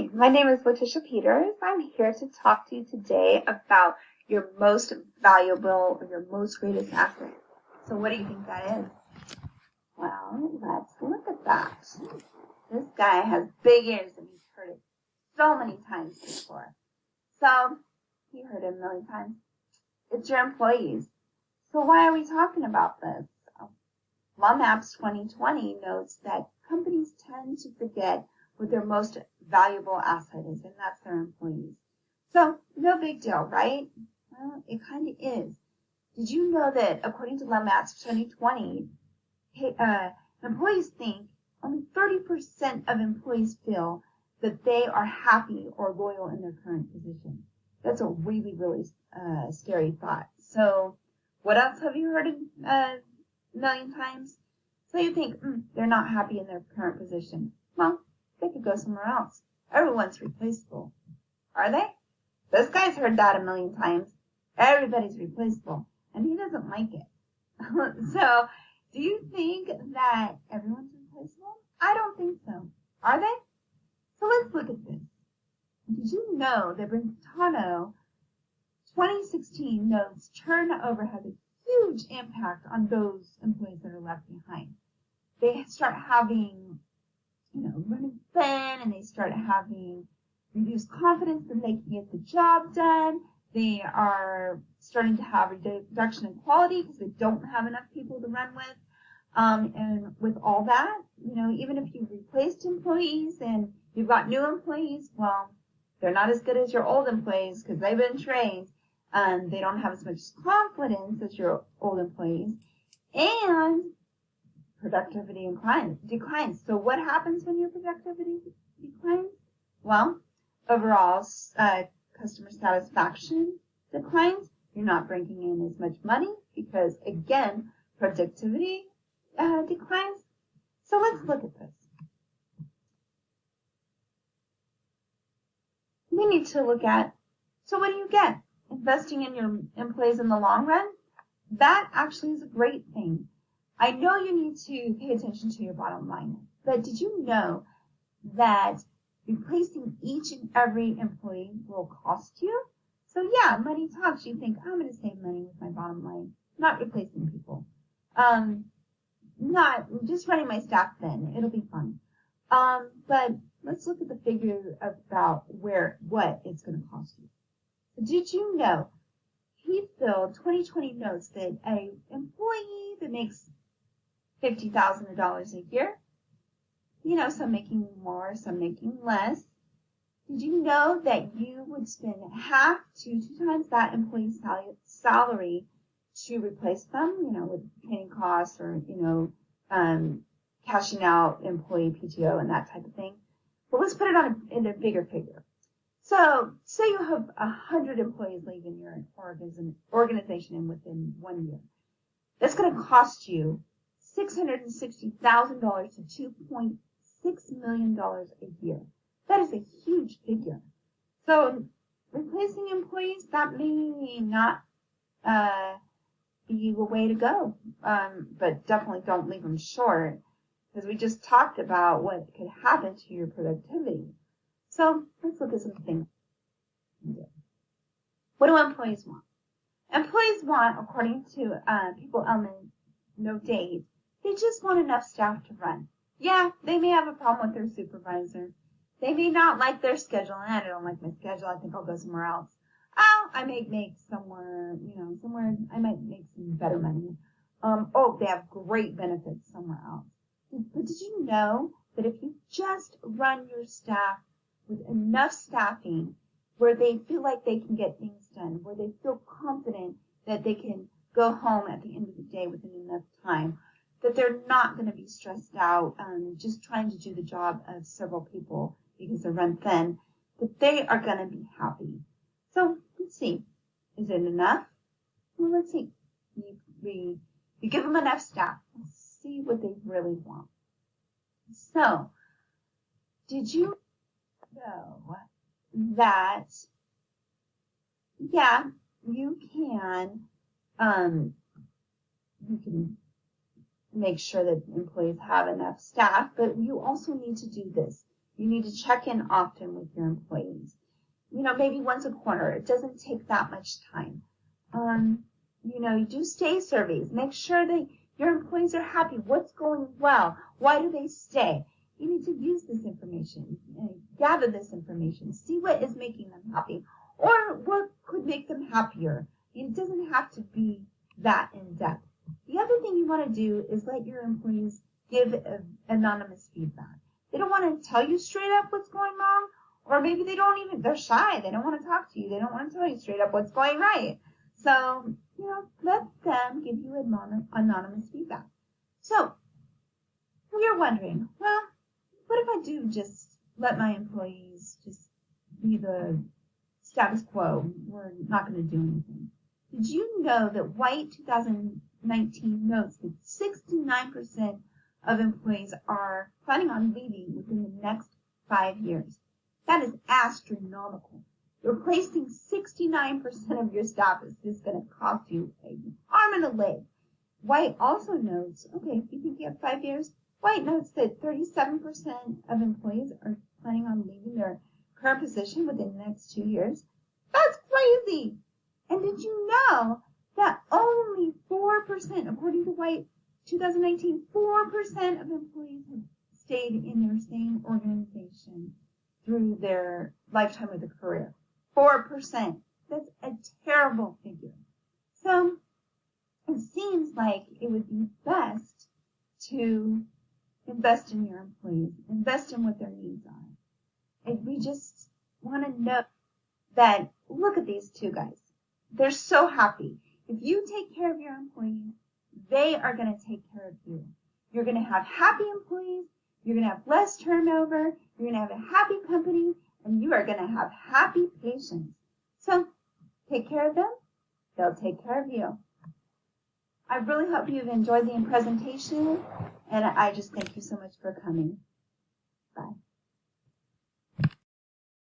Hi, my name is Letitia Peters. I'm here to talk to you today about your most valuable or your most greatest asset. So what do you think that is? Well, let's look at that. This guy has big ears and he's heard it so many times before. So, he heard it a million times. It's your employees. So why are we talking about this? LumApps 2020 notes that companies tend to forget what their most valuable asset is, and that's their employees. So, no big deal, right? Well, it kind of is. Did you know that according to LumApps 2020, employees think only 30% of employees feel that they are happy or loyal in their current position? That's a really, really scary thought. So, what else have you heard a million times? So you think, they're not happy in their current position. Well, they could go somewhere else. Everyone's replaceable. Are they? This guy's heard that a million times. Everybody's replaceable. And he doesn't like it. So, do you think that everyone's replaceable? I don't think so. Are they? So let's look at this. Did you know that Brentano 2016 notes turnover has a huge impact on those employees that are left behind? They start having, running thin, and they start having reduced confidence that they can get the job done. They are starting to have reduction in quality because they don't have enough people to run with. And with all that, even if you've replaced employees and you've got new employees, well, they're not as good as your old employees because they've been trained. They don't have as much confidence as your old employees. And productivity declines. So what happens when your productivity declines? Well, overall customer satisfaction declines. You're not bringing in as much money because, again, productivity declines. So let's look at this. We need to look at, so what do you get? Investing in your employees in the long run? That actually is a great thing. I know you need to pay attention to your bottom line, but did you know that replacing each and every employee will cost you? So yeah, money talks. You think, I'm going to save money with my bottom line, not replacing people. Not just running my staff thin. It'll be fun. But let's look at the figure about what it's going to cost you. Did you know Heathfield 2020 notes that an employee that makes $50,000 a year, some making more, some making less. Did you know that you would spend half to 2 times that employee's salary to replace them, with training costs or, cashing out employee PTO and that type of thing? But let's put it in a bigger figure. So, say you have 100 employees leaving your organization within 1 year. That's going to cost you $660,000 to $2.6 million a year. That is a huge figure. So, replacing employees, that may not be the way to go. But definitely don't leave them short, because we just talked about what could happen to your productivity. So, let's look at some things. What do employees want? Employees want, according to People Element No Date, they just want enough staff to run. Yeah, they may have a problem with their supervisor. They may not like their schedule. I don't like my schedule. I think I'll go somewhere else. Oh, I may make somewhere I might make some better money. They have great benefits somewhere else. But did you know that if you just run your staff with enough staffing where they feel like they can get things done, where they feel confident that they can go home at the end of the day within enough time, that they're not going to be stressed out just trying to do the job of several people because they're run thin, that they are going to be happy. So let's see. Is it enough? Well, let's see. You give them enough staff. Let's see what they really want. So, did you know that, yeah, you can make sure that employees have enough staff, but you also need to do this. You need to check in often with your employees. Maybe once a quarter. It doesn't take that much time. You do stay surveys. Make sure that your employees are happy. What's going well? Why do they stay? You need to use this information, gather this information, see what is making them happy, or what could make them happier. It doesn't have to be that in depth. The other thing you want to do is let your employees give anonymous feedback. They don't want to tell you straight up what's going wrong, or maybe they're shy. They don't want to talk to you. They don't want to tell you straight up what's going right. So, let them give you anonymous feedback. So, you're wondering, well, what if I do just let my employees just be the status quo? We're not going to do anything. Did you know that White 2019 notes that 69% of employees are planning on leaving within the next 5 years? That is astronomical. Replacing 69% of your staff is just going to cost you an arm and a leg. White also notes, okay, if you think you have 5 years, White notes that 37% of employees are planning on leaving their current position within the next 2 years. That's crazy! And did you know that only 4%, according to White 2019, 4% of employees have stayed in their same organization through their lifetime of the career? 4%. That's a terrible figure. So it seems like it would be best to invest in your employees, invest in what their needs are. And we just want to know that, look at these two guys. They're so happy. If you take care of your employees, they are going to take care of you. You're going to have happy employees. You're going to have less turnover. You're going to have a happy company. And you are going to have happy patients. So take care of them. They'll take care of you. I really hope you've enjoyed the presentation. And I just thank you so much for coming. Bye.